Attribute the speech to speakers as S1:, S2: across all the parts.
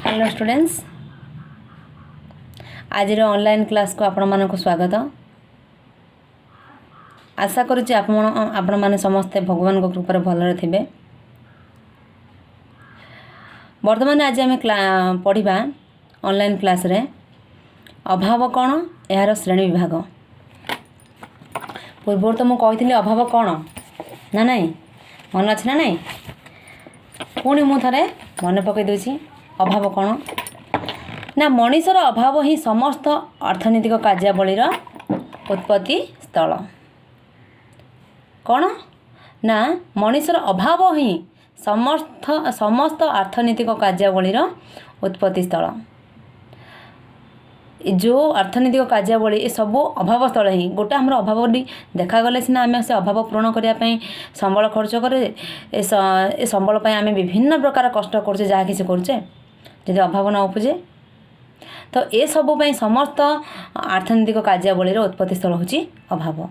S1: Hello students, आज online class को आपण मानक स्वागत। आशा करुच्ची आपण माने समस्ते भगवान को कृपा भलरे थिबे। वर्तमान आज आम पढ़ा ऑनलाइन क्लास रे अभाव कौन यार श्रेणी विभाग। पूर्व तो मुझे अभाव कौन ना नहीं मन अच्छे ना नहीं पुणी मुझे मन पकई दूसरी अभाव कौन ना मनीषर अभाव ही समस्त अर्थनैतिक कार्यावलीर उत्पत्ति स्थल। कौन ना मनीषर अभाव ही समस्त अर्थनैतिक कार्यावलीर उत्पत्ति स्थल। जो अर्थनैतिक कार्यावली ये सब अभाव स्थल ही गोटे आम अभाव देखागले सीना आम से अभाव पूरण करने संबल खर्च करे ए संबल आम विभिन्न प्रकार कष्ट करचे जहाँ किसी करचे जदि अभाव न उपजे तो ये सब समस्त अर्थनैतिक कार्यावलीर उत्पत्ति स्थल होची अभाव।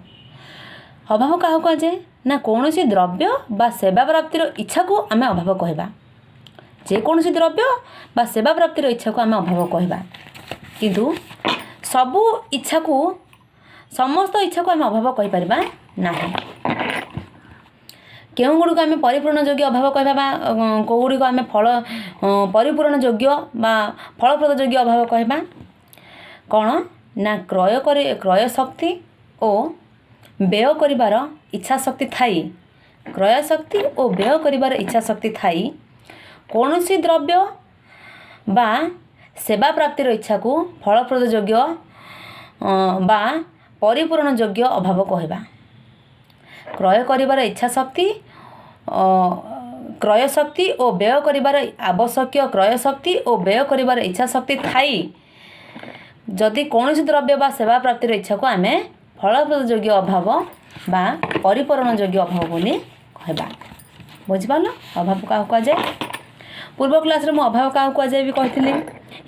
S1: अभाव क्या कहुए ना कौन सी द्रव्य बा सेवा प्राप्तिर इच्छा को आम अभाव कहवा। जेकोसी द्रव्य बा सेवा प्राप्तिर इच्छा को आम अभाव कहवा किंतु सबू इच्छा को समस्त इच्छा को आम अभाव कहि परिबा नाही। केउं गुड़िक आम परिपूर्ण योग्य अभाव कहवा कौ गुड़िक आम फल परिपूर्ण योग्य बा फलप्रद योग्य अभाव कहवा। कौन ना क्रय शक्ति और व्यय करिबार इच्छा शक्ति थाई क्रय शक्ति और व्यय करिबार इच्छा शक्ति थाई कौन सी द्रव्य बा सेवा प्राप्तिर इच्छा को फलप्रद योग्य बा परिपूर्ण योग्य अभाव कहवा। क्रय करिबार इच्छा शक्ति क्रय शक्ति और व्यय करिबार आवश्यक क्रय शक्ति और व्यय करिबार इच्छा शक्ति थाई जदि कौन सी द्रव्य बा सेवा प्राप्तिर इच्छा को आम फलप्रद योग्य अभाव बा परिपूर्ण योग्य अभाव बोली कहवा। बुझिपाल अभाव क्या कहुए। पूर्व क्लास रे मु अभाव क्या कहुए भी कही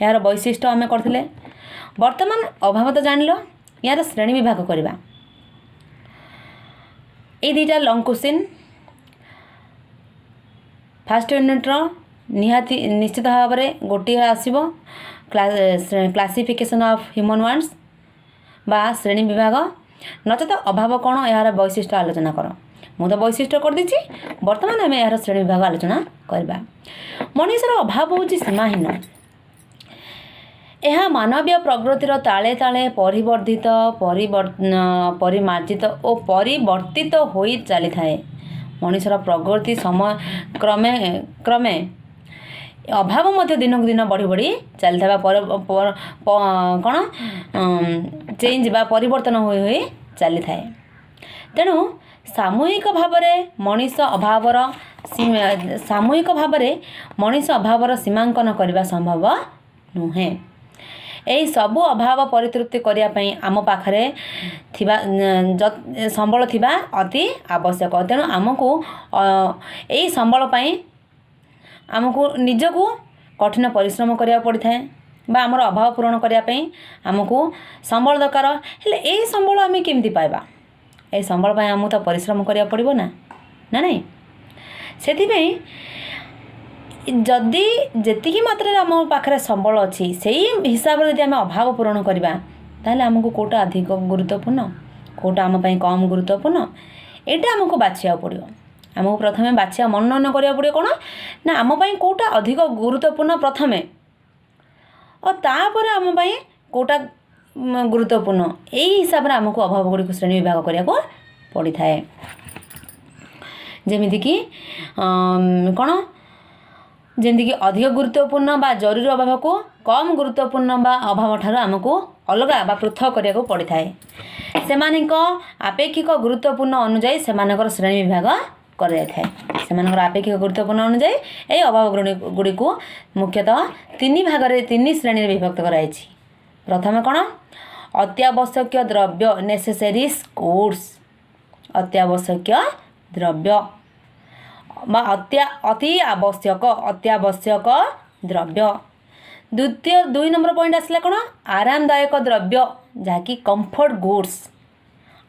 S1: यार वैशिष्ट्य आम करते। वर्तमान अभाव तो जान लो यार श्रेणी विभाग करवा। ये दुईटा लंग क्वेश्चन फास्ट यूनिट्र निहाती निश्चित भाव में गोटे आसो क्लासिफिकेशन ऑफ ह्यूमन वांट्स बा श्रेणी विभाग नचेत अभाव कौन यार वैशिष्ट्य आलोचना कर। मुझे तो वैशिष्ट्य कर दीची वर्तमान आम यार श्रेणी विभाग आलोचना करवा। मनीषर अभाव हूँ सीमाहीन। यह मानवीय प्रगतिर ताले ताले परिवर्धित परिमार्जित और परिवर्तित हो चली थाए। मनीषर प्रगति समय क्रमे क्रमे अभाव मध्य दिनक दिन बढ़ी बढ़ी चली था कौन चेंज बा परिवर्तन हो चली थाए। तेणु सामूहिक भाव मनीष अभावर सामूहिक भाव मनीष अभावर सीमांकन करने संभव नुहे। यही सबू अभाव परितृप्ति करने आम पाखरे संबल थिबा अति आवश्यक। तेणु आमको यही संबल आमको निजको कठिन परिश्रम करिया पड़ी थाए बा आमर अभाव पूरण करने आमको संबल दरकार। हेले यही संबल आम केमती पाइबा यही संबल आमको तो परिश्रम करिया पड़िबो ना नहीं। सेथिबेई जदि जेतिकी मात्रा आम पाखे संबल अच्छी से हिसाब से आम अभाव पूरण करवा ताहले आमको कोटा अधिक गुरुत्वपूर्ण कोटा आम कम गुरुत्वपूर्ण यहाँ आमको बाछिया पड़ो। आमको प्रथमे बाछिया मनोनयन करा पड़ो कौन ना आम कोटा अधिक गुरुत्वपूर्ण प्रथमे और तापर आम कोटा गुरुत्वपूर्ण यही हिसाब से आमको अभाव गुड़ी श्रेणी विभाग करा पड़ी थाए। जमीक कौन जमीक अधिक गुरुत्वपूर्ण बा जरूरी अभाव को कम गुरुत्वपूर्ण बा अभाव ठार आमको अलग बा पृथक करिया पड़ी थाए। सेमानिक आपेक्षिक गुरुत्वपूर्ण अनुजाई सेमानकर श्रेणी विभाग कर सेमानकर आपेक्षिक गुरुत्वपूर्ण अनुजाई यही अभाव गुड़ी को मुख्यतः तीन भाग में तीन श्रेणी विभक्त कराई। प्रथम कौन अत्यावश्यक द्रव्य नेसेसरीज गुड्स अत्यावश्यक द्रव्य अति आवश्यक अत्यावश्यक द्रव्य। द्वितीय 2 नंबर पॉइंट आसला कौन आरामदायक द्रव्य जहाँकि कंफर्ट गुड्स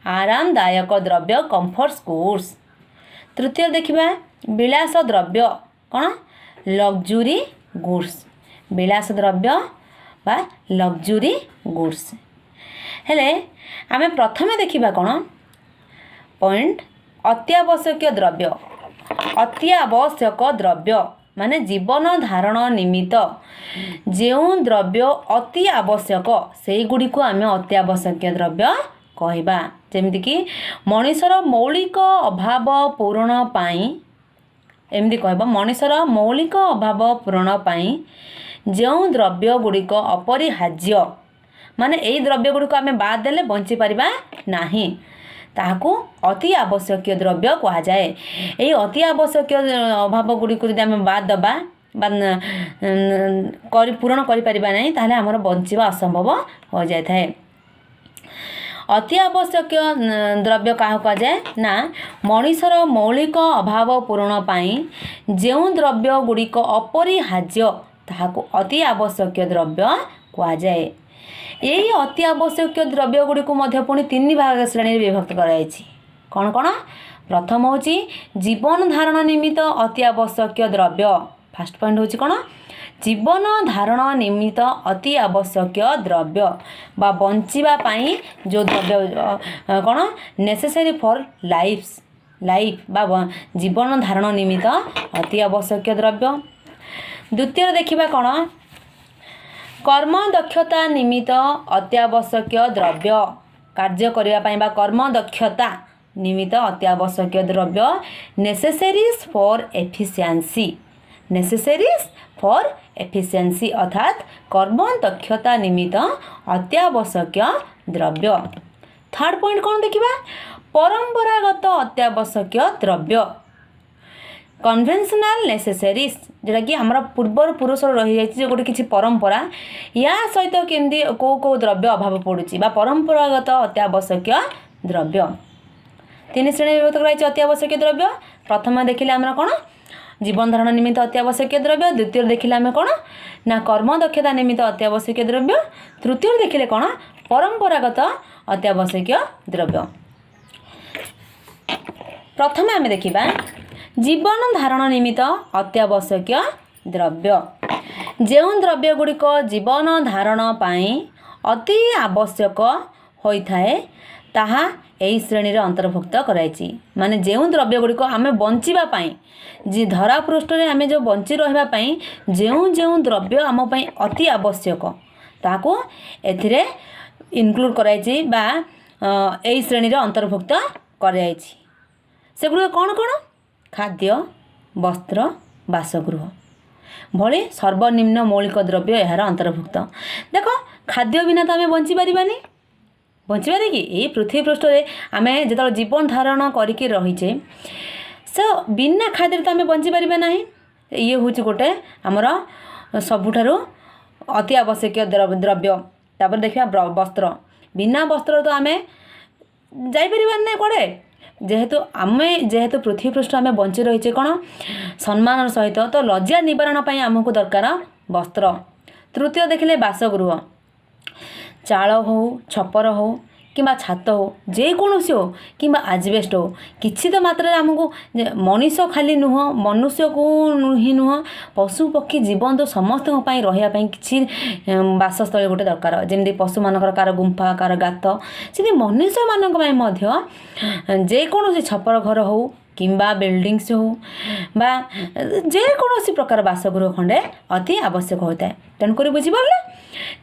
S1: आरामदायक द्रव्य कंफर्ट गुड्स। तृतीय देखिबा विलास द्रव्य कौन लग्जुरी गुड्स विलास द्रव्य बा लग्जुरी गुड्स। हेले आमे प्रथमे देखिबा कोन पॉइंट अत्यावश्यक द्रव्य। अत्यावश्यक द्रव्य माने जीवन धारण निमित्त जो द्रव्य अति आवश्यक से गुड़ी को आम अत्यावश्यक द्रव्य कहवा। जमीक मनीषर मौलिक अभाव पूरण पाई एमती कह मनीषर मौलिक अभाव पूरण पाई जो द्रव्य गुड़िक अपरिहार्य माने यही द्रव्य गुड़िक आम बाद देले बंची पारिबा नाही ताहाकू अति आवश्यक द्रव्य कह जाए। यही अति आवश्यक अभाव गुड़िक जब आम बाद दबा पूरण करिपारिबा नहीं ताहले हमर बंचिबा असंभव हो जाए थाए। अति आवश्यक द्रव्य क्या कह जाए ना मनीषर मौलिक अभाव पूरण पाई जो द्रव्य गुड़िक अपरिहार्य ताहाकू अति आवश्यक द्रव्य कह जाए। यही अति आवश्यक द्रव्य गुड़ी को मध्य पुणी तीन भाग श्रेणी विभक्त कराई। कौन कौन प्रथम हूँ जीवन धारण निमित्त अति आवश्यक द्रव्य। फास्ट पॉइंट हूँ कौन जीवन धारण निमित्त अति आवश्यक द्रव्य बा बंचिबा पाई जो द्रव्य कौन नेसेसरी फॉर लाइफ बा जीवन धारण निमित्त अति आवश्यक द्रव्य। द्वितीय देखिबा कौन कर्म दक्षता निमित्त अत्यावश्यक द्रव्य। कार्य करने बा कर्म दक्षता निमित्त अत्यावश्यक द्रव्य नेसेसरीज फॉर एफिशिएंसी अर्थात कर्म दक्षता निमित्त अत्यावश्यक द्रव्य। थर्ड पॉइंट कौन देखिबा परंपरागत अत्यावश्यक द्रव्य कन्वेंशनल नेसेसरीज जोटा कि हमारा पूर्वर पुरुष रही जाए गोटे किसी परंपरा या सहित केमती कौ द्रव्य अभाव पड़ुची बा परंपरागत अत्यावश्यक द्रव्य। तीन श्रेणी विभक्त कराई अत्यावश्यक द्रव्य। प्रथम देखिले आम कौन जीवन धारण निमित्त अत्यावश्यक द्रव्य। द्वितीय देखिले आम कौन ना कर्म दक्षता निमित्त अत्यावश्यक द्रव्य। तृतीय देखिले कौन परंपरागत अत्यावश्यक द्रव्य। प्रथम आम देखिबा जीवन धारण निमित्त अत्यावश्यक द्रव्य। जो द्रव्य गुड़िक जीवन धारण पाई अति आवश्यक होइथाए ताहा एही श्रेणी रे अंतर्भुक्त कराई। माने जो द्रव्य गुड़िक आम बंचिबा पाई जी धरा पृष्ठ रे आम जो बंची रहिबा पाई जो द्रव्य आम पाई अति आवश्यक ताको एथिरे इनक्लूड कराई बा एही श्रेणी रे अंतर्भुक्त कराई। सेगुड़ कौन कौन खाद्य वस्त्र बासगृह भली सर्वनिम्न मौलिक द्रव्य यार अंतर्भुक्त। देख खाद्य बिना तो आम बंची पारिबानी बंचीपारे कि ये पृथ्वी पृष्ठ रे आम जो जीवन धारण करके रहीचे से बिना खाद्य तो आम बंची पारिबा नहीं। ये हूँ गोटे आमर सबुठारु अति आवश्यक द्रव्य। तापर देखिए वस्त्र बिना वस्त्र तो आम जापर ना कड़े जेहेतु पृथ्वी पृष्ठ आम बंची रहीचे कौन सम्मान सहित तो लज्जा निवारण पाई आमको दरकार वस्त्र। तृतीय देखिले बासगृह चाल हो छपर हो कि छात हो जेकोसी हो कि आजबेस्ट हो किसी तो मात्रा आमको मनीष खाली नुह मनुष्य को ही नुह पशु पक्षी जीवन तो समस्त रही कि बासस्थल गोटे दरकार जमी पशु मानकर कार गुंफा कार गात से मनुष्य मान जेकोसी छपर घर हो किंबा बिल्डिंग्स हो बा जेकोसी प्रकार बासगृह खंडे अति आवश्यक होता है। तेणुक बुझीपारे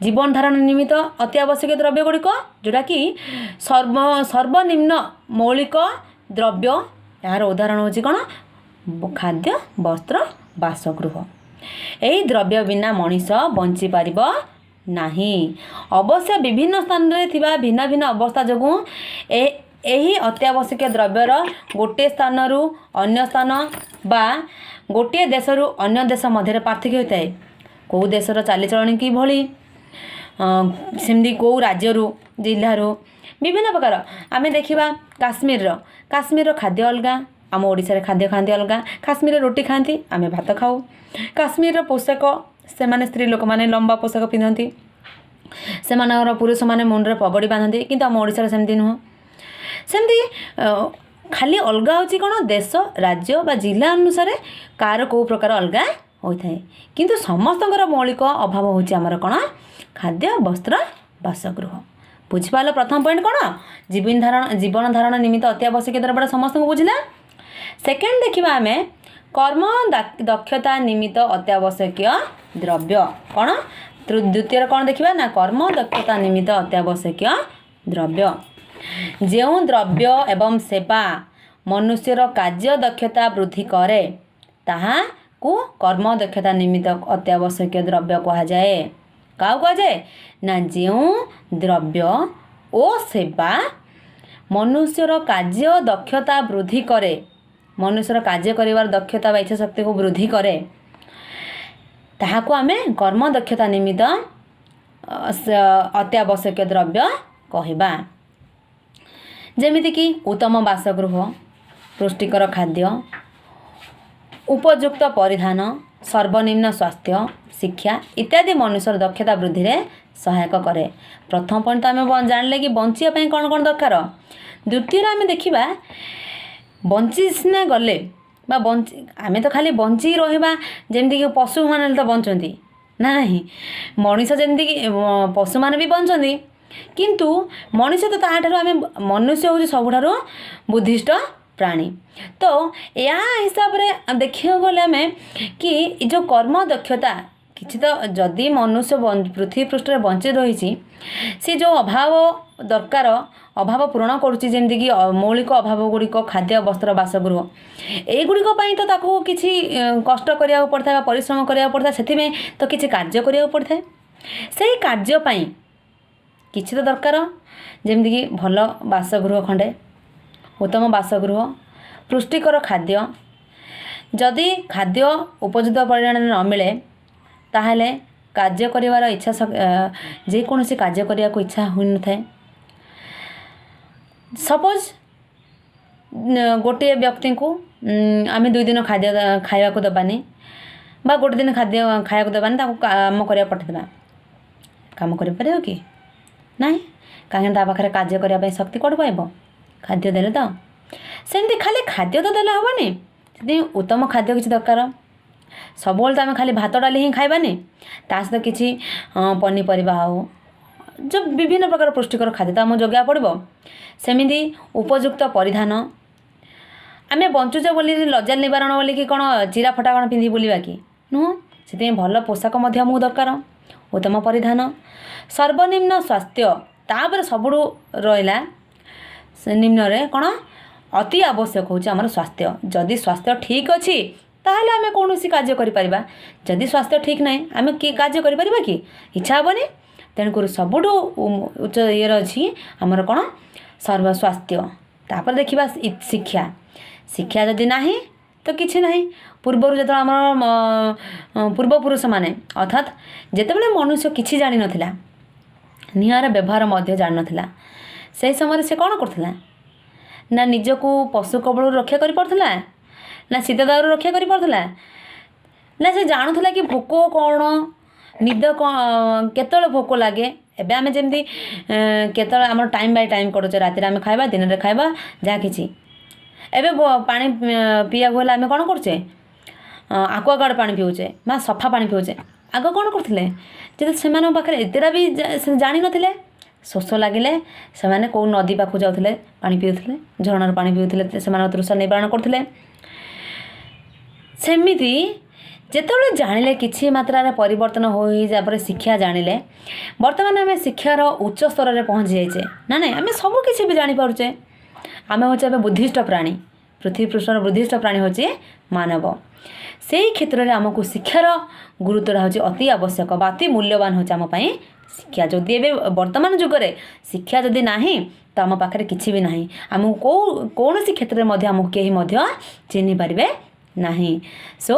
S1: जीवन धारण निमित्त अति आवश्यक द्रव्य गुड़िक जोटा कि सर्वनिम्न मौलिक द्रव्य यार उदाहरण होची कौन खाद्य वस्त्र बासगृह। यही द्रव्य बिना मनीष बंची पारिब नाही। अवश्य विभिन्न स्थान रे थिबा भिन्न भिन्न अवस्था जोगु यही अत्यावश्यक द्रव्यर गोटे स्थान रु अन्य स्थान बा गोटे देश रु अन्य देश मध्य पार्थक्य होता है। कौ देशर चालीचलन कि भली सेमती कौ राज्य जिल्ला विभिन्न प्रकार आम देखा काश्मीर खाद्य अलग आम ओडिशा खाद्य खाती अलग। काश्मीर रोटी खाती आम भात खाऊ। काश्मीर पोशाक से स्त्री लोक मैंने लंबा पोशाक पिंधती से पुरुष मैंने मुंडे पगड़ी बांधती किंतु आम ओडिशा सेमती नुह। सेमती खाली अलग होची कौन देश राज्य बा जिला अनुसार कार को प्रकार अलग ହୋଇଥାଏ। କିନ୍ତୁ ସମସ୍ତଙ୍କର ମୌଳିକ ଅଭାବ ହେଉଛି ଆମର କ'ଣ? ଖାଦ୍ୟ, ବସ୍ତ୍ର, ବାସଗୃହ। ବୁଝିପାରିଲ ପ୍ରଥମ ପଏଣ୍ଟ କ'ଣ? ଜୀବନ ଧାରଣ ନିମିତ୍ତ ଅତି ଆବଶ୍ୟକୀୟ ଦ୍ରବ୍ୟଟା ସମସ୍ତଙ୍କୁ ବୁଝିଲା। ସେକେଣ୍ଡ ଦେଖିବା ଆମେ କର୍ମ ଦକ୍ଷତା ନିମିତ୍ତ ଅତ୍ୟାବଶ୍ୟକୀୟ ଦ୍ରବ୍ୟ କ'ଣ? ଦ୍ୱିତୀୟରେ କ'ଣ ଦେଖିବା ନା କର୍ମ ଦକ୍ଷତା ନିମିତ୍ତ ଅତ୍ୟାବଶ୍ୟକୀୟ ଦ୍ରବ୍ୟ। ଯେଉଁ ଦ୍ରବ୍ୟ ଏବଂ ସେବା ମନୁଷ୍ୟର କାର୍ଯ୍ୟ ଦକ୍ଷତା ବୃଦ୍ଧି କରେ ତାହାକୁ କର୍ମ ଦକ୍ଷତା ନିମିତ୍ତ ଅତ୍ୟାବଶ୍ୟକୀୟ ଦ୍ରବ୍ୟ କୁହାଯାଏ। କାହାକୁ କୁହାଯାଏ? ନା ଯେଉଁ ଦ୍ରବ୍ୟ ଓ ସେବା ମନୁଷ୍ୟର କାର୍ଯ୍ୟ ଦକ୍ଷତା ବୃଦ୍ଧି କରେ, ମନୁଷ୍ୟର କାର୍ଯ୍ୟ କରିବାର ଦକ୍ଷତା ବା ଇଚ୍ଛା ଶକ୍ତିକୁ ବୃଦ୍ଧି କରେ, ତାହାକୁ ଆମେ କର୍ମ ଦକ୍ଷତା ନିମିତ୍ତ ଅତ୍ୟାବଶ୍ୟକୀୟ ଦ୍ରବ୍ୟ କହିବା। ଯେମିତିକି ଉତ୍ତମ ବାସଗୃହ, ପୁଷ୍ଟିକର ଖାଦ୍ୟ, ଉପଯୁକ୍ତ ପରିଧାନ, ସର୍ବନିମ୍ନ ସ୍ୱାସ୍ଥ୍ୟ, ଶିକ୍ଷା ଇତ୍ୟାଦି ମନୁଷ୍ୟର ଦକ୍ଷତା ବୃଦ୍ଧିରେ ସହାୟକ କରେ। ପ୍ରଥମ ପଏଣ୍ଟ ତ ଆମେ ଜାଣିଲେ କି ବଞ୍ଚିବା ପାଇଁ କ'ଣ କ'ଣ ଦରକାର। ଦ୍ୱିତୀୟରେ ଆମେ ଦେଖିବା ବଞ୍ଚି ସିନା ଗଲେ ବା ଆମେ ତ ଖାଲି ବଞ୍ଚି ରହିବା, ଯେମିତିକି ପଶୁମାନେ ତ ବଞ୍ଚନ୍ତି ନା ନାହିଁ, ମଣିଷ ଯେମିତିକି ପଶୁମାନେ ବି ବଞ୍ଚନ୍ତି, କିନ୍ତୁ ମଣିଷ ତ ତାହାଠାରୁ ମନୁଷ୍ୟ ହେଉଛି ସବୁଠାରୁ ବୁଦ୍ଧିଷ୍ଟ ପ୍ରାଣୀ। ତ ଏହା ହିସାବରେ ଦେଖିବାକୁ ଗଲେ ଆମେ କି ଏ ଯେଉଁ କର୍ମ ଦକ୍ଷତା କିଛି ତ ଯଦି ମନୁଷ୍ୟ ପୃଥିବୀ ପୃଷ୍ଠରେ ବଞ୍ଚି ରହିଛି, ସେ ଯେଉଁ ଅଭାବ ଦରକାର ଅଭାବ ପୂରଣ କରୁଛି, ଯେମିତିକି ମୌଳିକ ଅଭାବ ଗୁଡ଼ିକ ଖାଦ୍ୟ, ବସ୍ତ୍ର, ବାସଗୃହ, ଏଇଗୁଡ଼ିକ ପାଇଁ ତ ତାକୁ କିଛି କଷ୍ଟ କରିବାକୁ ପଡ଼ିଥାଏ ବା ପରିଶ୍ରମ କରିବାକୁ ପଡ଼ିଥାଏ। ସେଥିପାଇଁ ତ କିଛି କାର୍ଯ୍ୟ କରିବାକୁ ପଡ଼ିଥାଏ। ସେହି କାର୍ଯ୍ୟ ପାଇଁ କିଛି ତ ଦରକାର, ଯେମିତିକି ଭଲ ବାସଗୃହ ଖଣ୍ଡେ, ଉତ୍ତମ ବାସଗୃହ, ପୁଷ୍ଟିକର ଖାଦ୍ୟ। ଯଦି ଖାଦ୍ୟ ଉପଯୁକ୍ତ ପରିମାଣରେ ନ ମିଳେ ତାହେଲେ କାର୍ଯ୍ୟ କରିବାର ଇଚ୍ଛା, ଯେକୌଣସି କାର୍ଯ୍ୟ କରିବାକୁ ଇଚ୍ଛା ହୋଇନଥାଏ। ସପୋଜ୍ ଗୋଟିଏ ବ୍ୟକ୍ତିଙ୍କୁ ଆମେ 2 ଦିନ ଖାଦ୍ୟ ଖାଇବାକୁ ଦେବାନି ବା ଗୋଟେ ଦିନ ଖାଦ୍ୟ ଖାଇବାକୁ ଦେବାନି, ତାକୁ କାମ କରିବାକୁ ପଠାଇଦେବା, କାମ କରିପାରିବ କି? ନାହିଁ, କାହିଁକି ତା ପାଖରେ କାର୍ଯ୍ୟ କରିବା ପାଇଁ ଶକ୍ତି କୁଆଡ଼ୁ ପାଇବ? ଖାଦ୍ୟ ଦେଲେ ତ। ସେମିତି ଖାଲି ଖାଦ୍ୟ ତ ଦେଲେ ହେବନି, ସେଥିପାଇଁ ଉତ୍ତମ ଖାଦ୍ୟ କିଛି ଦରକାର। ସବୁବେଳେ ତ ଆମେ ଖାଲି ଭାତ ଡାଲି ହିଁ ଖାଇବାନି, ତା ସହିତ କିଛି ପନିପରିବା ହେଉ, ଯେଉଁ ବିଭିନ୍ନ ପ୍ରକାର ପୁଷ୍ଟିକର ଖାଦ୍ୟ ତ ଆମକୁ ଯୋଗାଇବାକୁ ପଡ଼ିବ। ସେମିତି ଉପଯୁକ୍ତ ପରିଧାନ, ଆମେ ବଞ୍ଚୁଛେ ବୋଲି ଲଜ୍ଜା ନିବାରଣ ବୋଲିକି କ'ଣ ଚିରା ଫଟା କ'ଣ ପିନ୍ଧି ବୁଲିବା କି? ନୁହଁ, ସେଥିପାଇଁ ଭଲ ପୋଷାକ ମଧ୍ୟ ଆମକୁ ଦରକାର। ଉତ୍ତମ ପରିଧାନ, ସର୍ବନିମ୍ନ ସ୍ୱାସ୍ଥ୍ୟ, ତାପରେ ସବୁଠୁ ରହିଲା ନିମ୍ନରେ କ'ଣ? ଅତି ଆବଶ୍ୟକ ହେଉଛି ଆମର ସ୍ୱାସ୍ଥ୍ୟ। ଯଦି ସ୍ୱାସ୍ଥ୍ୟ ଠିକ୍ ଅଛି ତାହେଲେ ଆମେ କୌଣସି କାର୍ଯ୍ୟ କରିପାରିବା। ଯଦି ସ୍ୱାସ୍ଥ୍ୟ ଠିକ୍ ନାହିଁ ଆମେ କି କାର୍ଯ୍ୟ କରିପାରିବା କି? ଇଚ୍ଛା ହେବନି। ତେଣୁକରି ସବୁଠୁ ଉଚ୍ଚ ଇଏର ଅଛି ଆମର କ'ଣ? ସ୍ୱାସ୍ଥ୍ୟ। ତାପରେ ଦେଖିବା ଶିକ୍ଷା। ଶିକ୍ଷା ଯଦି ନାହିଁ ତ କିଛି ନାହିଁ। ପୂର୍ବରୁ ଯେତେବେଳେ ଆମର ପୂର୍ବପୁରୁଷମାନେ, ଅର୍ଥାତ୍ ଯେତେବେଳେ ମନୁଷ୍ୟ କିଛି ଜାଣିନଥିଲା, ନିଆଁର ବ୍ୟବହାର ମଧ୍ୟ ଜାଣିନଥିଲା, ସେହି ସମୟରେ ସେ କ'ଣ କରୁଥିଲା ନା ନିଜକୁ ପଶୁ କବଳରୁ ରକ୍ଷା କରିପାରୁଥିଲା, ନା ଶୀତ ଦାଉରୁ ରକ୍ଷା କରିପାରୁଥିଲା, ନା ସେ ଜାଣୁଥିଲା କି ଭୋକ କ'ଣ, ନିଦ କ'ଣ, କେତେବେଳେ ଭୋକ ଲାଗେ। ଏବେ ଆମେ ଯେମିତି କେତେବେଳେ ଆମର ଟାଇମ୍ ବାଇ ଟାଇମ୍ କରୁଛେ, ରାତିରେ ଆମେ ଖାଇବା, ଦିନରେ ଖାଇବା, ଯାହା କିଛି। ଏବେ ପାଣି ପିଇବାକୁ ହେଲେ ଆମେ କ'ଣ କରୁଛେ? ଆକ୍ୱାଗାର୍ଡ଼ ପାଣି ପିଉଛେ ବା ସଫା ପାଣି ପିଉଛେ। ଆଗ କ'ଣ କରୁଥିଲେ? ଯଦି ସେମାନଙ୍କ ପାଖରେ ଏତେଟା ବି ଜାଣିନଥିଲେ, ଶୋଷ ଲାଗିଲେ ସେମାନେ କେଉଁ ନଦୀ ପାଖକୁ ଯାଉଥିଲେ, ପାଣି ପିଉଥିଲେ, ଝରଣାର ପାଣି ପିଉଥିଲେ, ସେମାନଙ୍କ ତୃଷା ନିବାରଣ କରୁଥିଲେ। ସେମିତି ଯେତେବେଳେ ଜାଣିଲେ କିଛି ମାତ୍ରାରେ ପରିବର୍ତ୍ତନ ହୋଇ ତାପରେ ଶିକ୍ଷା ଜାଣିଲେ, ବର୍ତ୍ତମାନ ଆମେ ଶିକ୍ଷାର ଉଚ୍ଚ ସ୍ତରରେ ପହଞ୍ଚି ଯାଇଛେ ନା ନାହିଁ, ଆମେ ସବୁ କିଛି ବି ଜାଣିପାରୁଛେ। ଆମେ ହେଉଛେ ଏବେ ବୁଦ୍ଧିଷ୍ଟ ପ୍ରାଣୀ, ପୃଥିବୀ ପୃଷ୍ଠର ବୁଦ୍ଧିଷ୍ଟ ପ୍ରାଣୀ ହେଉଛି ମାନବ। ସେହି କ୍ଷେତ୍ରରେ ଆମକୁ ଶିକ୍ଷାର ଗୁରୁତ୍ୱଟା ହେଉଛି ଅତି ଆବଶ୍ୟକ ବା ଅତି ମୂଲ୍ୟବାନ ହେଉଛି ଆମ ପାଇଁ ଶିକ୍ଷା। ଯଦି ଏବେ ବର୍ତ୍ତମାନ ଯୁଗରେ ଶିକ୍ଷା ଯଦି ନାହିଁ ତ ଆମ ପାଖରେ କିଛି ବି ନାହିଁ। ଆମକୁ କୌଣସି କ୍ଷେତ୍ରରେ ମଧ୍ୟ ଆମକୁ କେହି ମଧ୍ୟ ଚିହ୍ନି ପାରିବେ ନାହିଁ। ସୋ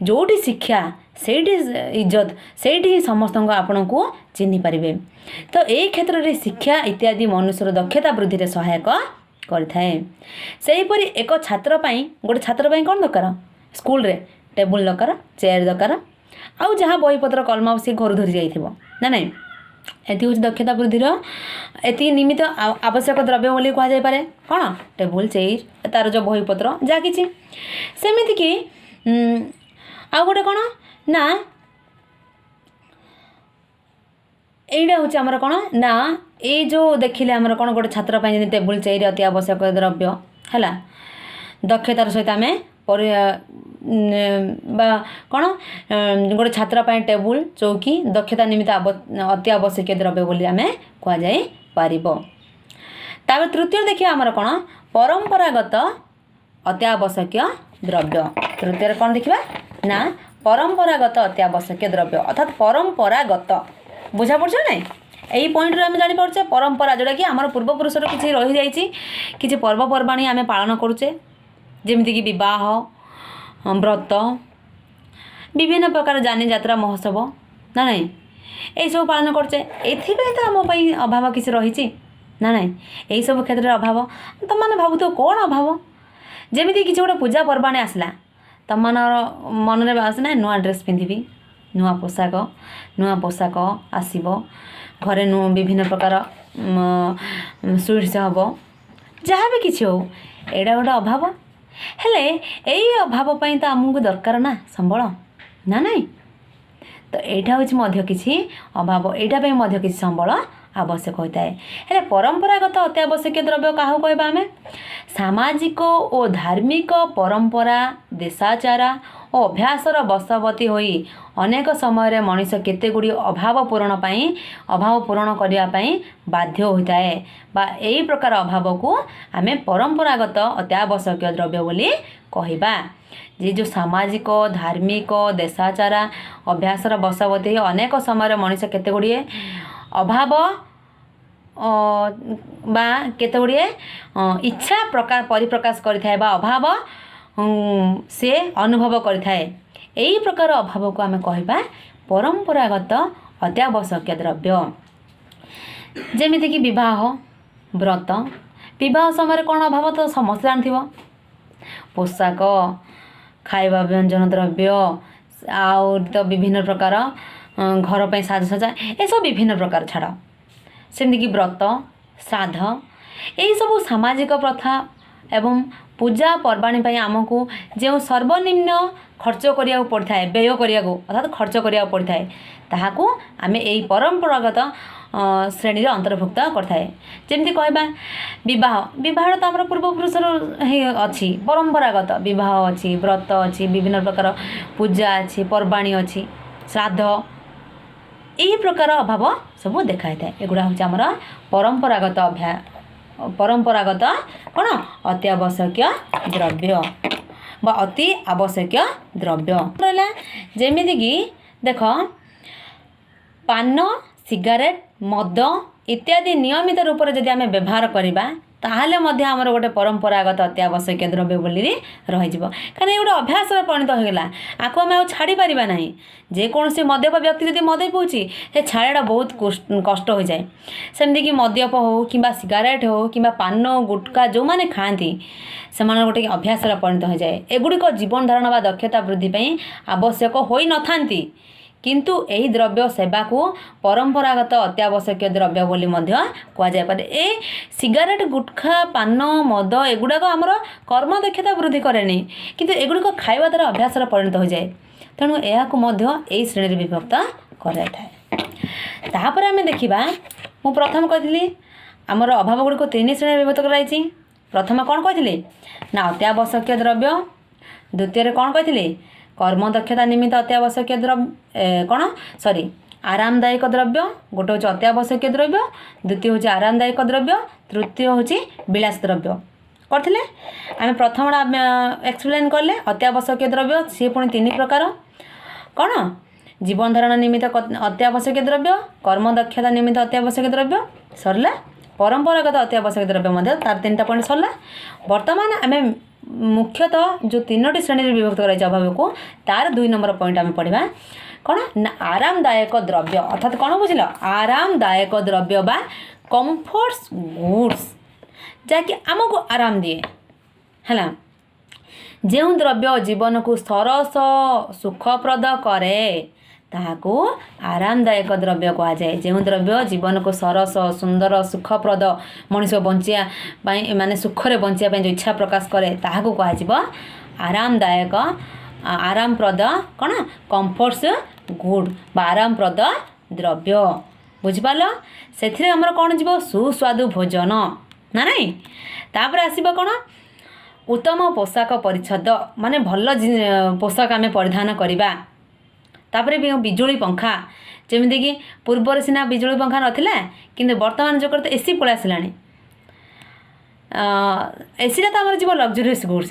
S1: ଯେଉଁଠି ଶିକ୍ଷା ସେଇଠି ଇଜ୍ଜତ, ସେଇଠି ହିଁ ସମସ୍ତଙ୍କୁ ଆପଣଙ୍କୁ ଚିହ୍ନି ପାରିବେ। ତ ଏହି କ୍ଷେତ୍ରରେ ଶିକ୍ଷା ଇତ୍ୟାଦି ମନୁଷ୍ୟର ଦକ୍ଷତା ବୃଦ୍ଧିରେ ସହାୟକ କରିଥାଏ। ସେହିପରି ଏକ ଛାତ୍ର ପାଇଁ, ଗୋଟେ ଛାତ୍ର ପାଇଁ କ'ଣ ଦରକାର? ସ୍କୁଲରେ ଟେବୁଲ୍ ଦରକାର, ଚେୟାର ଦରକାର, ଆଉ ଯାହା ବହିପତ୍ର କଲମ ସେ ଘରୁ ଧରି ଯାଇଥିବ ନା ନାହିଁ। ଏତିକି ହେଉଛି ଦକ୍ଷତା ବୃଦ୍ଧିର ଏତିକି ନିମିତ୍ତ ଆବଶ୍ୟକ ଦ୍ରବ୍ୟ ବୋଲି କୁହାଯାଇପାରେ। କ'ଣ? ଟେବୁଲ୍, ଚେୟାର, ତା'ର ଯେଉଁ ବହିପତ୍ର, ଯାହା କିଛି। ସେମିତିକି आउ गोटे कौन ना এইটা হচ্ছে আমার কোণ না এই যে দেখিলে আমার কোণ গোটে ছাত্র পাই যেমন টেবুল চেয়ার অতি আবশ্যক দ্রব্য হল দক্ষতার সহিত আমি বা কোণ গোটে ছাত্র পাই টেবুল চৌকি দক্ষতা নিমিত্ত অতি আবশ্যকীয় দ্রব্য বলে আমি কুযাই পারিব। তারপরে তৃতীয় দেখিবা আমার কোণ পরম্পরাগত অতি আবশ্যকীয় দ্রব্য। তৃতীয় কোণ দেখিবা না পরম্পরাগত অতি আবশ্যকীয় দ্রব্য অর্থাৎ পরম্পরাগত বুঝা পড়ছে না এই পয়েন্টরে আমি জাঁপারে পরম্পরা जोटा आम पूर्वपुरुषर किसी रही जाइए किसी पर्वपर्वाणी आम पालन करुचे जमीक बह व्रत विभिन्न प्रकार जानी यात्रा महोत्सव ना ना यही सब पालन करचे एथिपाई तो आम अभाव किसी रही ना ना यही सब क्षेत्र में अभाव तुम मैंने भावुथ कौन अभाव जमी किसी गोटे पूजा पर्वाणी आसला तुम मन मन में आसना नुआ ड्रेस पिंधि नुआ पोशाक आसब घरे विभिन्न प्रकार स्वीट्स हम जहाँ भी किसी हो एटा गोटे अभाव हेले यही अभाव तो आमको दरकार ना संबल ना नहीं तो यहाँ हूँ किसी अभाव यहाँ किसी संबल आवश्यक होता है हेले परंपरागत अति आवश्यक द्रव्य क्या कहबा आमे सामाजिक और धार्मिक परंपरा देशाचार और अभ्यासर बशवर्ती होई अनेक समय मनीष केते गुड़ी अभाव पूरण करने बाध्य होता है बा यही प्रकार अभाव को आमे परंपरागत अति आवश्यक द्रव्य बोली कहबा। ये जो सामाजिक धार्मिक देशाचार अभ्यासर बशवर्ती अनेक समय मनीष केते गुड़ी अभाव बा केते गुड़िए इच्छा प्रकार परिप्रकाश करिथाय बा अभाव से अनुभव करिथाय यही प्रकार अभाव को आमे कहबा परंपरागत अत्यावश्यक द्रव्य। जेमिति कि विवाह व्रत विवाह समय कौन अभाव तो समस्त जानथिबो पोशाक खाइबा व्यंजन द्रव्य आउ तो विभिन्न प्रकार घर पे साजसजा ये सब विभिन्न प्रकार छाड़ सेमती कि व्रत श्राद्ध यही सब सामाजिक प्रथा एवं पूजा पर्वाणी आमको जो सर्वनिम्न खर्च करिया पड़ता है व्यय करिया अर्थात खर्च करिया पड़ता है ताहाकू आमे यही परंपरागत श्रेणी अंतर्भुक्त करता है। जमती कहबा विवाह तो आम पूर्वपुरुषर अच्छी परंपरागत विवाह अच्छी व्रत अच्छी विभिन्न प्रकार पूजा अच्छी पर्वाणी अच्छी श्राद्ध यही प्रकार अभाव सब देखाई था एगुड़ा हूँ आमर परंपरागत कौन अति आवश्यक द्रव्य बा अति आवश्यक द्रव्य रहा जमीक देख पान सिगारेट मद इत्यादि नियमित रूप से जदि आम व्यवहार करवा ताहले मध्य आमर गोटे परंपरागत अति आवश्यक द्रव्य बोली रही कहीं ये गोटे अभ्यास परिणत होगा आपको आम छाड़ी पारिबा नहीं जेकोसी मद्यप व्यक्ति जब मद पीऊँच से छाड़ा बहुत कष्ट हो जाए सेमती कि मद्यप हो कि सिगारेट हो कि पान गुटखा जो मैंने खाती से गोटे अभ्यास परिणत हो जाए एगुड़िक जीवन धारण व दक्षता वृद्धि आवश्यक हो न था किंतु यही द्रव्य सेवा को परंपरागत अत्यावश्यक द्रव्य बोली कहुए ए सिगारेट गुटखा पान मद एगुड़ाक आमर कर्म दक्षता वृद्धि करे नहीं किंतु एगुड़िक खाइबा द्वारा अभ्यास परिणत हो जाए तेणु यही श्रेणी विभक्त कराइए। आम देखा मु प्रथम कही आमर अभाव गुड़िक 3 श्रेणी विभक्त कराई। प्रथम कौन कही ना अत्यावश्यक द्रव्य द्वितीय कौन कही कर्म दक्षता निमित्त अत्यावश्यक द्रव्य कौन सॉरी आरामदायक द्रव्य गोटे हूँ अत्यावश्यक द्रव्य द्वितीय हूँ आरामदायक द्रव्य तृतीय हूँ विलास द्रव्य करथिले आम प्रथम एक्सप्लेन कले अत्यावश्यक द्रव्य सी पुणी 3 प्रकार कौन जीवन धारण निमित्त अत्यावश्यक द्रव्य कर्म दक्षता निमित्त अत्यावश्यक द्रव्य सरला परंपरागत अत्यावश्यक द्रव्य तार 3टा पॉइंट सरला। बर्तमान आम मुख्यतः जो 3टी श्रेणी विभक्त कराई अभाव को तार 2 नंबर पॉइंट आम पढ़ा कौन ना आरामदायक द्रव्य अर्थात कौन बुझल आरामदायक द्रव्य बा कंफर्ट्स गुड्स जहाँकि आमको आराम दिए है जो द्रव्य जीवन को सरस सुखप्रद करे ताहाको आरामदायक द्रव्य कहुए जो द्रव्य जीवन को सरस सुंदर सुखप्रद मनीष बंचिया माने सुखरे बंचिया जो इच्छा प्रकाश करे ताहाको कहुए आरामदायक आरामप्रद कौन कंफर्ट्स गुड आरामप्रद द्रव्य बुझिपाल से आमर कौन जीव सुस्वादु भोजन ना नहीं तापर आसब कौन उत्तम पोशाक परिच्छद माने भल पोशाक आम परिधान करवा तापर बिजुली पंखा जमीक कि पूर्वर सीना बिजुली पंखा नाला कि बर्तमान जुग तो एसी पलि आसला एसीटा तो आम जीव लग्जरीयस गुड्स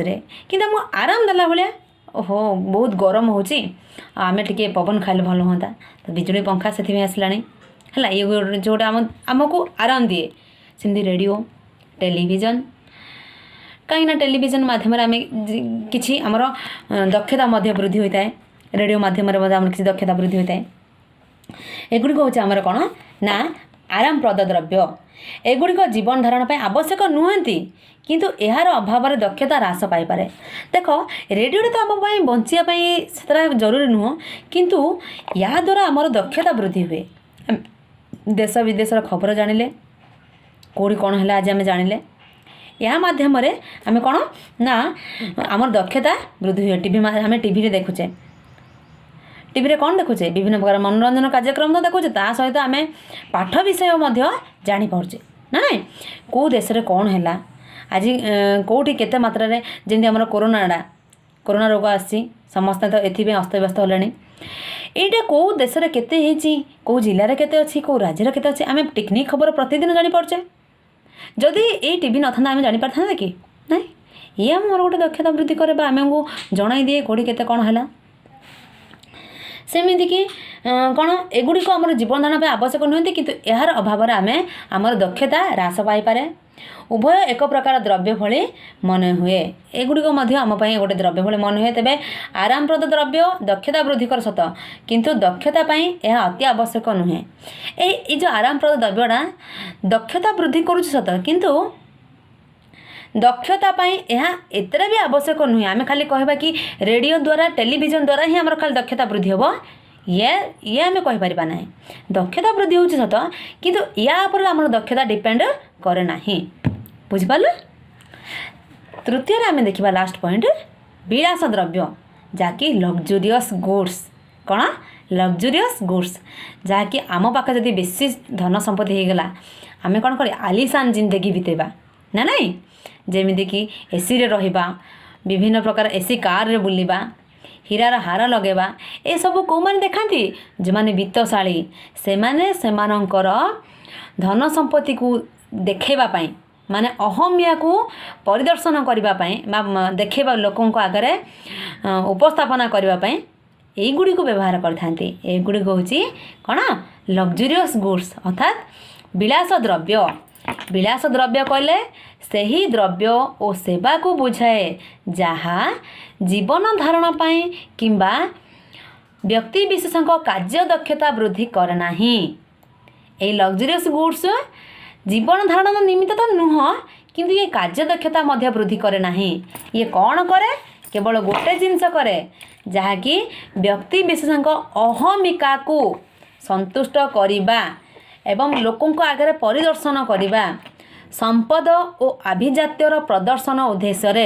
S1: कि आराम देला भाया ओहो बहुत गरम होमें टे पवन खाइले भल हाँ तो बिजुली पंखा से आसला है ये जोटा आमको आराम दिए सेमती रेडियो टेलीविजन कहीं टेलीविजन माध्यम आम कि आमर दक्षता वृद्धि होता है रेडियो माध्यम किसी दक्षता वृद्धि होता है एगुड़िक हूँ आमर कौन ना आरामप्रद द्रव्य एगुड़िक जीवन धारण पर आवश्यक नुहति किंतु यार अभाव दक्षता ह्रास पाइपे देख रेडियो तो आम बचाई से जरूरी नुह किंतु या द्वारा आमर दक्षता वृद्धि हुए देश विदेश खबर जानिले कौड़ी कौन है आज आम जानिले या माध्यम आम कौन ना आमर दक्षता वृद्धि हुए टीवी आम टीवी देखुचे टीवी कौन देखुचे विभिन्न प्रकार मनोरंजन कार्यक्रम तो देखुचे ता सहित आम पाठ विषय जापारे ना ना कौ देश में कौन है आज कौटी केते मात्रा जमी आम कोरोना रोग आसी समस्ते तो एथि अस्तव्यस्त होले एटा कौ देश में केते कौ जिले केते अच्छी कौ राज्य केते अच्छी आम टेक्निक खबर प्रतिदिन जापारे जदि ये टीवी न था आम जापार था कि ना ये आम गोटे दक्षता वृद्धि करे आमको जन दिए कौटी केते कौन है सेमती कि कौन एगुड़िक आम जीवन धारण आवश्यक नुहति किंतु यार अभाव आम आमर दक्षता ह्रास पाइपे उभय एक प्रकार द्रव्य भली मन हुए एगुड़िक आम गोटे द्रव्य भली मन हुए तेरे आरामप्रद द्रव्य दक्षता वृद्धि कर सत किंतु दक्षता यह अति आवश्यक नुहे ये जो आरामप्रद द्रव्यटा दक्षता वृद्धि करुच्च सत किंतु दक्षता यह एतरे भी आवश्यक नुहे आम खाली कहबा कि रेडियो द्वारा टेलीविजन द्वारा ही आमर खाली दक्षता वृद्धि हम ये आम कहीपर ना दक्षता वृद्धि हो सत किंतु या पर आम दक्षता डिपेंड करे ना बुझिपाल तृतीय आम देखा लास्ट पॉइंट विलास द्रव्य जहाँकि लग्जरीयस गुड्स कौन लग्जरीयस गुड्स जहाँकि आम पाखे जब बेसी धन संपत्ति होगला आम कौन कर आलिशान जिंदगी बितेबा ना नहीं जमीक कि एसी रे रहिबा विभिन्न प्रकार एसी कार रे बुलिबा हीरार हार लगेबा ए सब कौ माने देखांती जो माने वित्तशाली से माने सेमानंकर धन संपत्ति को देखेबा पाई माने अहमिया को परिदर्शन करबा पाई देखेबा लोकों को आगरे उपस्थापना करबा पाई एगुड़ी को व्यवहार करथांती एगुड़ी होची कौन लग्जरीयस गुड्स अर्थात विलास द्रव्य कहले सही द्रव्य और सेवा को बुझाए जहाँ जीवन धारण पाई किंबा व्यक्ति विशेष कार्य दक्षता वृद्धि करे नाही ए लग्जरीयस गुड्स जीवन धारण निमित्त तो नुह किंतु ये कार्य दक्षता मध्य वृद्धि करे नाही ये कौन करे केवल गोटे जिनस करे जहाँकि व्यक्ति विशेष अहमिका को संतुष्ट करिबा एवं लोकों को आगे परिदर्शन करिबा संपद और आभिजात्यर प्रदर्शन उद्देश्य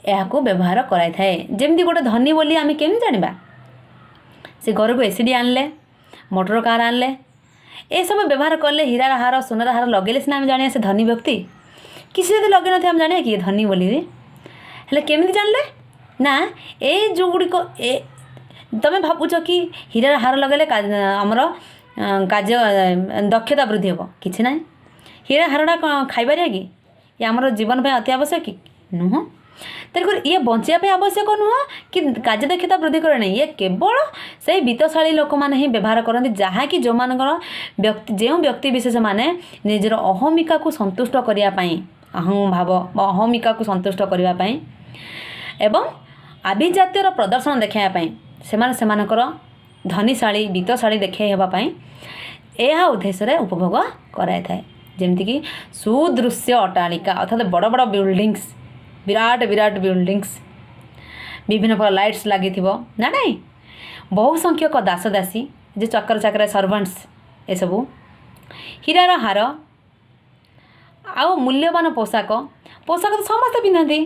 S1: यह व्यवहार कराई थाए जमती गोटे धनी बोली आम केमी जाना से घर को एसीडी आनले मोटर कार आनले ये सब व्यवहार कले हीरार हार सोनार हार लगेले सीना आम जाने से धनी व्यक्ति किसी जब लगे ना आम जाने कि धनी बोली हेल्ले केमी जानले ना ये जो गुड़िक तुम भावुच कि हीरार हार लगेले आमर कार्य दक्षता वृद्धि हम कि ना हीरा हारटा खाइबार कि ये आमर जीवन में अति आवश्यक कि नुह तेणुक ये बचापी आवश्यक नुह कि कार्य दक्षता वृद्धि करे नहीं ये केवल से वित्तशाली लोक मैंने ही व्यवहार करते जहाँकि जो मान व्यक्ति जो व्यक्ति विशेष माने निजर अहमिका को संतुष्ट करने अहम भाव अहमिका को संतुष्ट करने एवं आभिजात्यर प्रदर्शन देखाइवाई से धनीशाली वित्तशाली देखाइवाई यह उद्देश्य उपभोग कराई थाए जमती कि सुदृश्य अट्टालिका अर्थात बड़ बड़ बिल्डिंग्स विराट विराट बिल्डिंग्स विभिन्न प्रकार लाइट्स लगी ना नहीं बहु संख्यक दास दासी जो चक्कर चाकर सर्वेंट्स ये सब हीरार हार आउ मूल्यवान पोशाक तो समस्ते पिंधती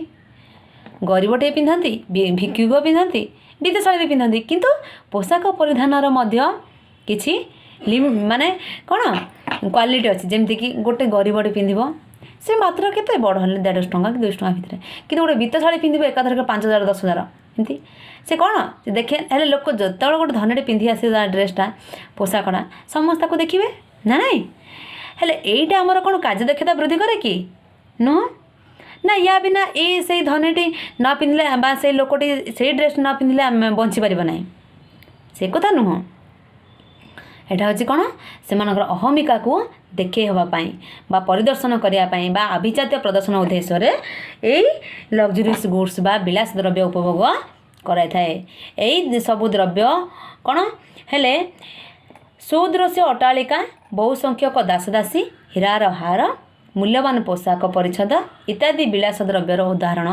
S1: ଗରିବଟିଏ ପିନ୍ଧନ୍ତି, ଭିକ୍ଷୁକ ପିନ୍ଧନ୍ତି, ବିତ୍ତଶାଳୀ ବି ପିନ୍ଧନ୍ତି, କିନ୍ତୁ ପୋଷାକ ପରିଧାନର ମଧ୍ୟ କିଛି ମାନେ କ'ଣ କ୍ୱାଲିଟି ଅଛି। ଯେମିତିକି ଗୋଟେ ଗରିବଟି ପିନ୍ଧିବ ସେ ମାତ୍ର କେତେ ବଡ଼ ହେଲେ 150 ଟଙ୍କା କି 200 ଟଙ୍କା ଭିତରେ, କିନ୍ତୁ ଗୋଟେ ବିତ୍ତଶାଳୀ ପିନ୍ଧିବ ଏକାଥରକେ 5,000 10,000 ଏମିତି। ସେ କ'ଣ ସେ ଦେଖେ, ହେଲେ ଲୋକ ଯେତେବେଳେ ଗୋଟେ ଧନୀଟେ ପିନ୍ଧି ଆସିବ ତା ଡ୍ରେସ୍ଟା ପୋଷାକଟା ସମସ୍ତେ ତାକୁ ଦେଖିବେ ନା ନାଇଁ। ହେଲେ ଏଇଟା ଆମର କ'ଣ କାର୍ଯ୍ୟ ଦକ୍ଷତା ବୃଦ୍ଧି କରେ କି? ନୁହଁ ନା। ୟା ବିନା ସେଇ ଧନୀଟି ନ ପିନ୍ଧିଲେ ବା ସେଇ ଲୋକଟି ସେଇ ଡ୍ରେସ୍ ନ ପିନ୍ଧିଲେ ଆମେ ବଞ୍ଚିପାରିବ ନାହିଁ, ସେ କଥା ନୁହଁ। ଏଇଟା ହେଉଛି କ'ଣ ସେମାନଙ୍କର ଅହମିକାକୁ ଦେଖେଇ ହେବା ପାଇଁ ବା ପରିଦର୍ଶନ କରିବା ପାଇଁ ବା ଆଭିଜାତ୍ୟ ପ୍ରଦର୍ଶନ ଉଦ୍ଦେଶ୍ୟରେ ଏଇ ଲକ୍ଜରିୟସ୍ ଗୁଡ୍ସ ବା ବିଳାସ ଦ୍ରବ୍ୟ ଉପଭୋଗ କରାଇଥାଏ। ଏଇ ସବୁ ଦ୍ରବ୍ୟ କ'ଣ ହେଲେ ସୁଦୃଶ୍ୟ ଅଟ୍ଟାଳିକା, ବହୁ ସଂଖ୍ୟକ ଦାସଦାସୀ, ହୀରାର ହାର, ମୂଲ୍ୟବାନ ପୋଷାକ ପରିଚ୍ଛଦ ଇତ୍ୟାଦି ବିଳାସ ଦ୍ରବ୍ୟର ଉଦାହରଣ।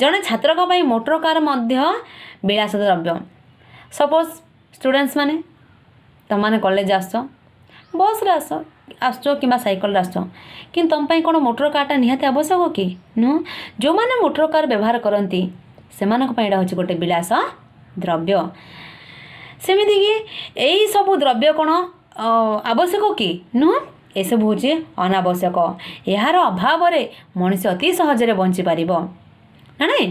S1: ଜଣେ ଛାତ୍ରଙ୍କ ପାଇଁ ମୋଟର କାର ମଧ୍ୟ ବିଳାସ ଦ୍ରବ୍ୟ। ସପୋଜ୍ ଷ୍ଟୁଡେଣ୍ଟସ୍ ମାନେ ତୁମମାନେ କଲେଜ ବସ୍ରେ ଆସୁଛ କିମ୍ବା ସାଇକେଲରେ ଆସୁଛ, କିନ୍ତୁ ତୁମ ପାଇଁ କ'ଣ ମୋଟର କାର୍ଟା ନିହାତି ଆବଶ୍ୟକ କି? ନୁହଁ। ଯେଉଁମାନେ ମୋଟର କାର୍ ବ୍ୟବହାର କରନ୍ତି ସେମାନଙ୍କ ପାଇଁ ଏଇଟା ହେଉଛି ଗୋଟେ ବିଳାସ ଦ୍ରବ୍ୟ। ସେମିତିକି ଏଇସବୁ ଦ୍ରବ୍ୟ କ'ଣ ଆବଶ୍ୟକ କି? ନୁହଁ। ଏସବୁ ହେଉଛି ଅନାବଶ୍ୟକ। ଏହାର ଅଭାବରେ ମଣିଷ ଅତି ସହଜରେ ବଞ୍ଚିପାରିବ ନା ନାହିଁ।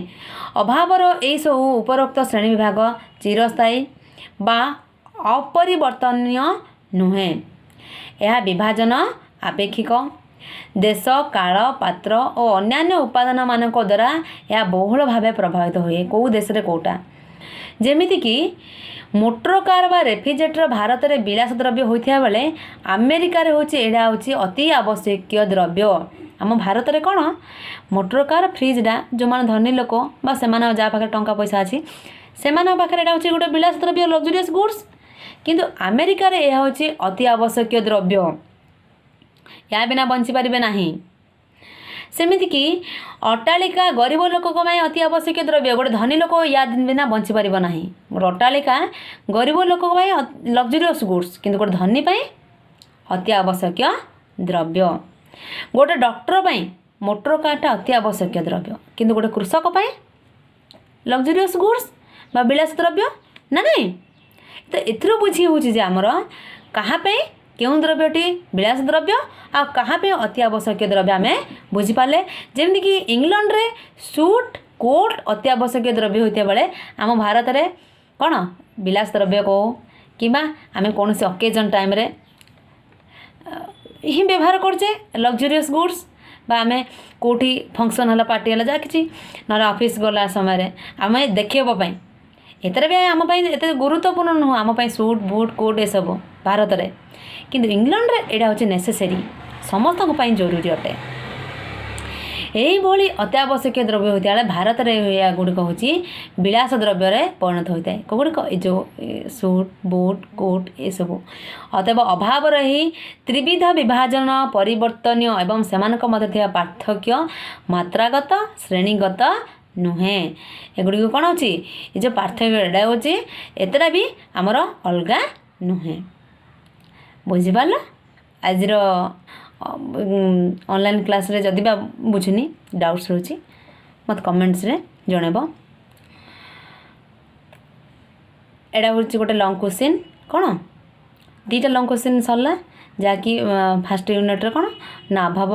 S1: ଅଭାବର ଏଇସବୁ ଉପରୋକ୍ତ ଶ୍ରେଣୀ ବିଭାଗ ଚିରସ୍ଥାୟୀ ବା ଅପରିବର୍ତ୍ତନୀୟ ନୁହେଁ। ଏହା ବିଭାଜନ ଆପେକ୍ଷିକ। ଦେଶ, କାଳ, ପାତ୍ର ଓ ଅନ୍ୟାନ୍ୟ ଉପାଦାନମାନଙ୍କ ଦ୍ୱାରା ଏହା ବହୁଳ ଭାବେ ପ୍ରଭାବିତ ହୁଏ। କେଉଁ ଦେଶରେ କେଉଁଟା, ଯେମିତିକି ମୋଟର କାର୍ ବା ରେଫ୍ରିଜରେଟର ଭାରତରେ ବିଳାସ ଦ୍ରବ୍ୟ ହୋଇଥିବା ବେଳେ ଆମେରିକାରେ ଏଇଟା ହେଉଛି ଅତି ଆବଶ୍ୟକୀୟ ଦ୍ରବ୍ୟ। ଆମ ଭାରତରେ କ'ଣ ମୋଟର କାର୍ ଫ୍ରିଜ୍ଟା ଯେଉଁମାନେ ଧନୀ ଲୋକ ବା ସେମାନେ ଯାହା ପାଖରେ ଟଙ୍କା ପଇସା ଅଛି ସେମାନଙ୍କ ପାଖରେ ଏଇଟା ହେଉଛି ଗୋଟେ ବିଳାସ ଦ୍ରବ୍ୟ, ଲକ୍ଜରିୟସ୍ ଗୁଡ୍ସ। କିନ୍ତୁ ଆମେରିକାରେ ଏହା ହେଉଛି ଅତି ଆବଶ୍ୟକୀୟ ଦ୍ରବ୍ୟ, ଏହା ବିନା ବଞ୍ଚିପାରିବେ ନାହିଁ। ସେମିତିକି ଅଟ୍ଟାଳିକା ଗରିବ ଲୋକଙ୍କ ପାଇଁ ଅତି ଆବଶ୍ୟକୀୟ ଦ୍ରବ୍ୟ, ଗୋଟେ ଧନୀ ଲୋକ ୟା ବିନା ବଞ୍ଚିପାରିବ ନାହିଁ। ଗୋଟେ ଅଟ୍ଟାଳିକା ଗରିବ ଲୋକଙ୍କ ପାଇଁ ଲକ୍ଜରିୟସ୍ ଗୁଡ୍ସ, କିନ୍ତୁ ଗୋଟେ ଧନୀ ପାଇଁ ଅତି ଆବଶ୍ୟକୀୟ ଦ୍ରବ୍ୟ। ଗୋଟେ ଡକ୍ଟର ପାଇଁ ମୋଟର କାର୍ଟା ଅତି ଆବଶ୍ୟକୀୟ ଦ୍ରବ୍ୟ, କିନ୍ତୁ ଗୋଟେ କୃଷକ ପାଇଁ ଲକ୍ଜରିୟସ୍ ଗୁଡ୍ସ ବା ବିଳାସ ଦ୍ରବ୍ୟ ନା ନାହିଁ। ତ ଏଥିରୁ ବୁଝି ହେଉଛି ଯେ ଆମର କାହା ପାଇଁ କେଉଁ ଦ୍ରବ୍ୟଟି ବିଳାସ ଦ୍ରବ୍ୟ ଆଉ କାହା ପାଇଁ ଅତି ଆବଶ୍ୟକୀୟ ଦ୍ରବ୍ୟ ଆମେ ବୁଝିପାରିଲେ। ଯେମିତିକି ଇଂଲଣ୍ଡରେ ସୁଟ୍ କୋଟ୍ ଅତି ଆବଶ୍ୟକୀୟ ଦ୍ରବ୍ୟ ହୋଇଥିବା ବେଳେ ଆମ ଭାରତରେ କ'ଣ ବିଳାସ ଦ୍ରବ୍ୟ କହୁ କିମ୍ବା ଆମେ କୌଣସି ଅକେଜନ୍ ଟାଇମ୍ରେ ହିଁ ବ୍ୟବହାର କରୁଛେ ଲକ୍ଜରିୟସ୍ ଗୁଡ୍ସ, ବା ଆମେ କେଉଁଠି ଫଙ୍କସନ୍ ହେଲା, ପାର୍ଟି ହେଲା, ଯାହା କିଛି ନହେଲେ ଅଫିସ୍ ଗଲା ସମୟରେ ଆମେ ଦେଖେଇବା ପାଇଁ, ଏଥିରେ ବି ଆମ ପାଇଁ ଏତେ ଗୁରୁତ୍ୱପୂର୍ଣ୍ଣ ନୁହଁ ଆମ ପାଇଁ ସୁଟ୍ ବୁଟ୍ କୋଟ୍ ଏସବୁ ଭାରତରେ। କିନ୍ତୁ ଇଂଲଣ୍ଡରେ ଏଇଟା ହେଉଛି ନେସେସେରୀ, ସମସ୍ତଙ୍କ ପାଇଁ ଜରୁରୀ ଅଟେ। ଏଇଭଳି ଅତ୍ୟାବଶ୍ୟକୀୟ ଦ୍ରବ୍ୟ ହୋଇଥିବା ବେଳେ ଭାରତରେ ଏଗୁଡ଼ିକ ହେଉଛି ବିଳାସ ଦ୍ରବ୍ୟରେ ପରିଣତ ହୋଇଥାଏ। କେଉଁଗୁଡ଼ିକ ଏ ଯେଉଁ ସୁଟ୍ ବୁଟ୍ କୋଟ୍ ଏସବୁ। ଅତଏବ ଅଭାବର ଏହି ତ୍ରିବିଧ ବିଭାଜନ ପରିବର୍ତ୍ତନୀୟ ଏବଂ ସେମାନଙ୍କ ମଧ୍ୟରେ ଥିବା ପାର୍ଥକ୍ୟ ମାତ୍ରାଗତ ଶ୍ରେଣୀଗତ ନୁହେଁ। ଏଗୁଡ଼ିକ କ'ଣ ହେଉଛି ଏ ଯେଉଁ ପାର୍ଥକ୍ୟ ଏଇଟା ହେଉଛି ଏତେଟା ବି ଆମର ଅଲଗା ନୁହେଁ। ବୁଝିପାରିଲ? ଆଜିର ଅନଲାଇନ୍ କ୍ଲାସ୍ରେ ଯଦି ବା ବୁଝୁନି ଡାଉଟ୍ସ ରହୁଛି ମୋତେ କମେଣ୍ଟସ୍ରେ ଜଣାଇବ। ଏଇଟା ହେଉଛି ଗୋଟେ ଲଙ୍ଗ୍ କ୍ୱେଶ୍ଚିନ୍, କ'ଣ 2ଟା ଲଙ୍ଗ୍ କ୍ୱେଶ୍ଚିନ୍ ସରିଲା, ଯାହାକି ଫାର୍ଷ୍ଟ ୟୁନିଟ୍ରେ କ'ଣ ନା ଅଭାବ